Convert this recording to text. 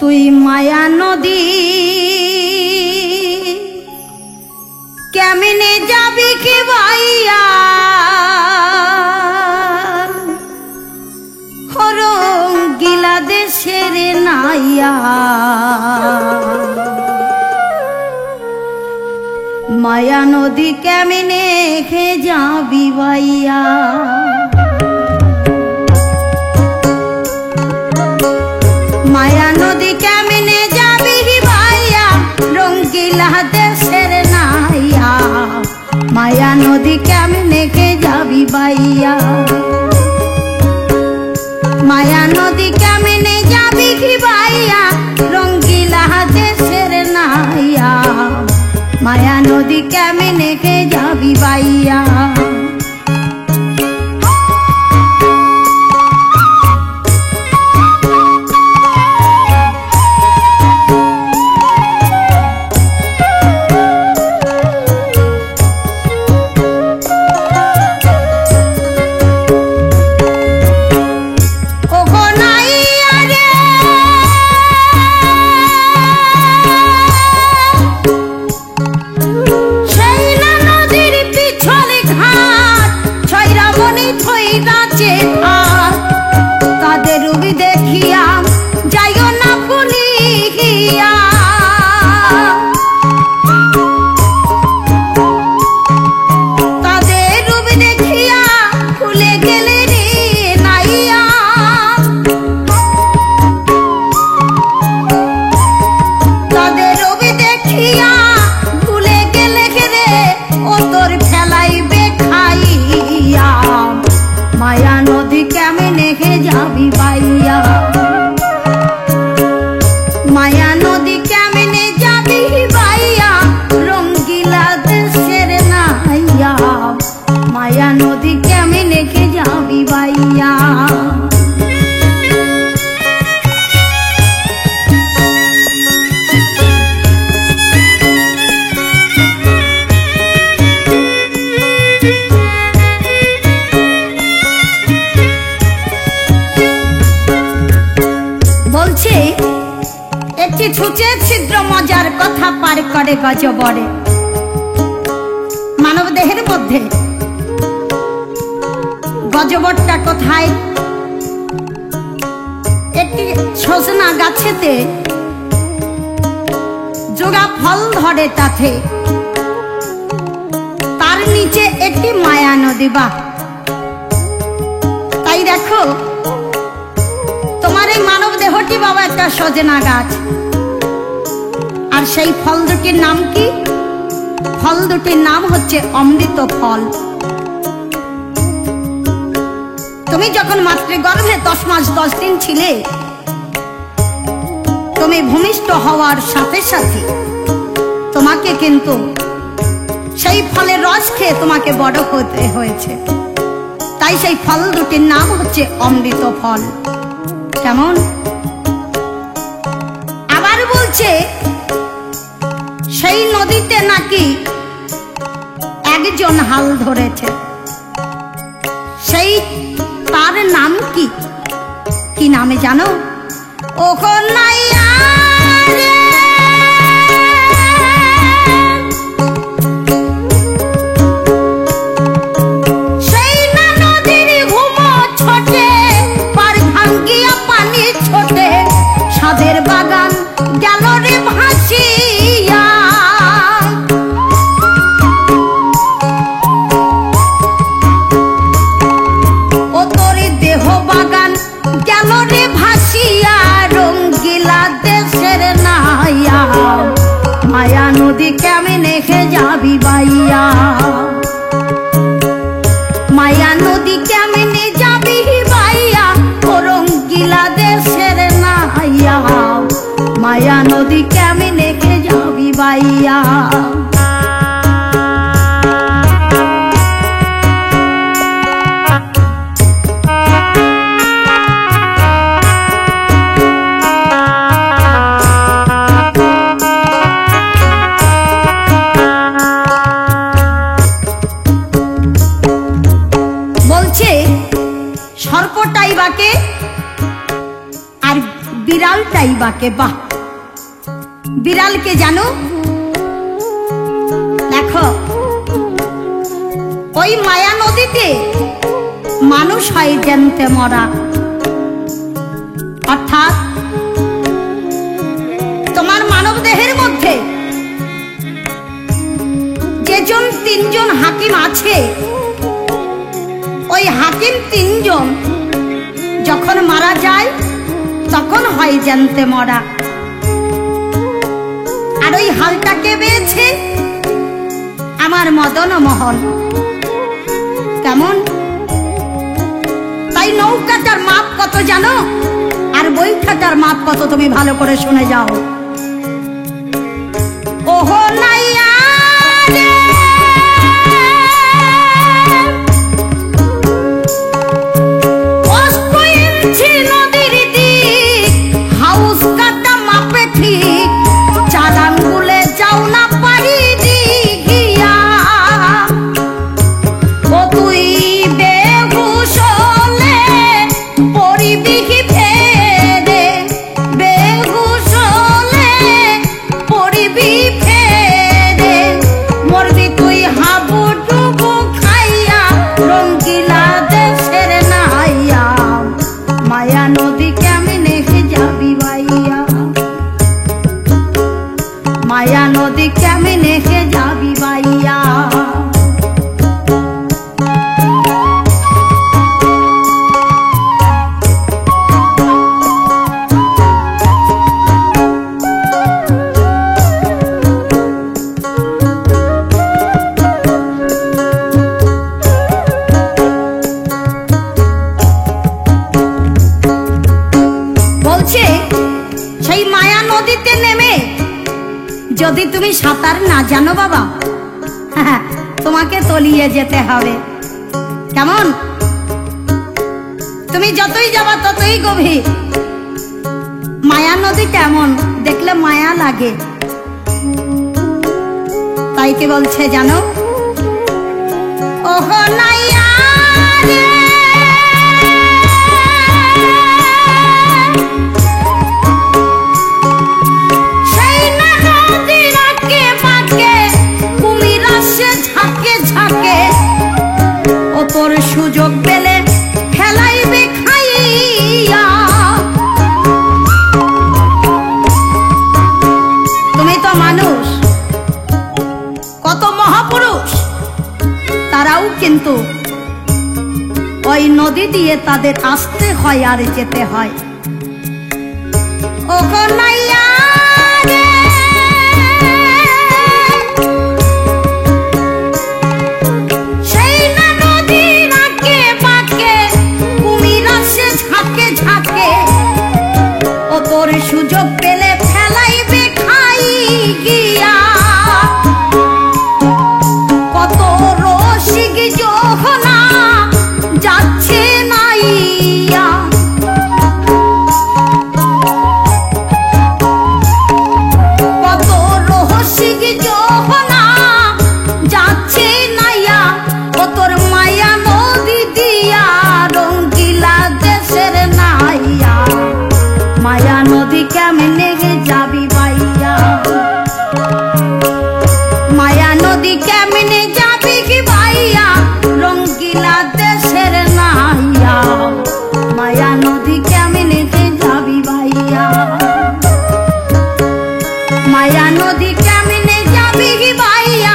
তুই মায়া নদী কেমনে যাবি কি ভাইয়া রঙ্গিলা দেশের নাইয়া মায়া নদী কেমনে খে যাবি ভাইয়া মায়া নদী কেমনে যাবি ভাইয়া রঙ্গিলা দেশের নাইয়া মায়া নদী কেমনে খে যাবি ভাইয়া মায়া নদী কেমনে যাবি ভাইয়া রঙ্গিলা দেশের নাইয়া মায়া নদী কেমনে খে যাবি ভাইয়া করে গজবরে মানব দেহের মধ্যে গজবরটা কোথায় একটি সজনা গাছেতে যোগা ফল ধরে তাতে তার নিচে একটি মায়া নদী বা তাই দেখো তোমার এই মানব দেহটি বাবা একটা সজনা গাছ আর সেই ফল দুটির নাম কি ফল দুটির নাম হচ্ছে অমৃত ফল তুমি যখন মাতৃগর্ভে 10 মাস 10 দিন ছিলে তুমি ভূমিষ্ঠ হওয়ার সাথে সাথে তোমাকে কিন্তু সেই ফলের রস খেয়ে তোমাকে বড় হতে হয়েছে তাই সেই ফল দুটির নাম হচ্ছে অমৃত ফল কেমন আবার বলছে সেই নদীতে নাকি একজন হাল ধরেছে সেই তার নাম কি কি নামে জানো ওখো নাইয়া সেই না নদীর ঘুমো ছোটে পার ভাঙ্গিয়া পানি ছোটে সাদের বাগান গেল রে ভাসিয়া মায়া নদী কেমনে খে যাবি ভাইয়া মায়া নদী কেমনে যাবি ভাইয়া ও রঙ্গিলা দেশের নাইয়া মায়া নদী কেমনে খে যাবি ভাইয়া বিড়ালটাই বাকে। বাহ, বিড়ালকে জানো? দেখো, ওই মায়া নদীতে মানুষ হয় জ্যান্তে মরা। অর্থাৎ তোমার মানব দেহের মধ্যে যেজন তিনজন হাকিম আছে, ওই হাকিম তিনজন যখন মারা যায় তখন হয় জ্যান্তে মরা। আর ওই হালটাকে পেয়েছে আমার মদন মোহন। কেমন? তাই নৌকাটার মাপ কত জানো? আর বইখাটার মাপ কত তুমি ভালো করে শুনে যাও। ওহো নাইয়া রে, ইঞ্চি নদীর দিক, হাউস কাটা মাপে ঠিক, চালান গুলে যাও না পারি দিঘিয়া। ও তুই বেহুশ হলে পড়িবি কি ফেরে, বেহুশ হলে পড়িবি ফেরে, মরবি তুই হাবুডুবু খাইয়া রঙ্গিলা দেশের নাইয়া। মায়া নদী কেমনে যাবি ভাইয়া, মায়া নদী কেমনে যাবি ভাইয়া। বলছে সেই মায়া নদীতে নেমে যদি তুমি সাঁতার না জানো বাবা, তোমাকে তলিয়ে যেতে হবে। কেমন? তুমি যতই যাবা ততই গভীর। মায়া নদী কেমন দেখলে মায়া লাগে। তাই কি বলছে জানো? ওহো নাইয়া রে, তোর সুযোগ পেলে খেলাইবে খাইয়া। তুমি তো মানুষ, কত মহাপুরুষ তারাও কিন্তু ওই নদী দিয়ে তাদের আসতে হয় আর যেতে হয়। ও নাইয়া রে, তোর সুযোগ পেলে ফেলাইবে খাই গিয়া। কত রসিক যোহনা যাচ্ছে নাইয়া, কত রসিক যোহনা যাচ্ছে নাইয়া। ও তোর মায়া নদী দিয়া রঙ্গিলা দেশের নাইয়া। মায়া নদী কেমনে যাবি ভাইয়া, মায়া নদী কেমনে যাবি কি ভাইয়া রঙ্গিলা দেশের নাইয়া। মায়া নদী কেমনে যাবি ভাইয়া, মায়া নদী কেমনে যাবি কি ভাইয়া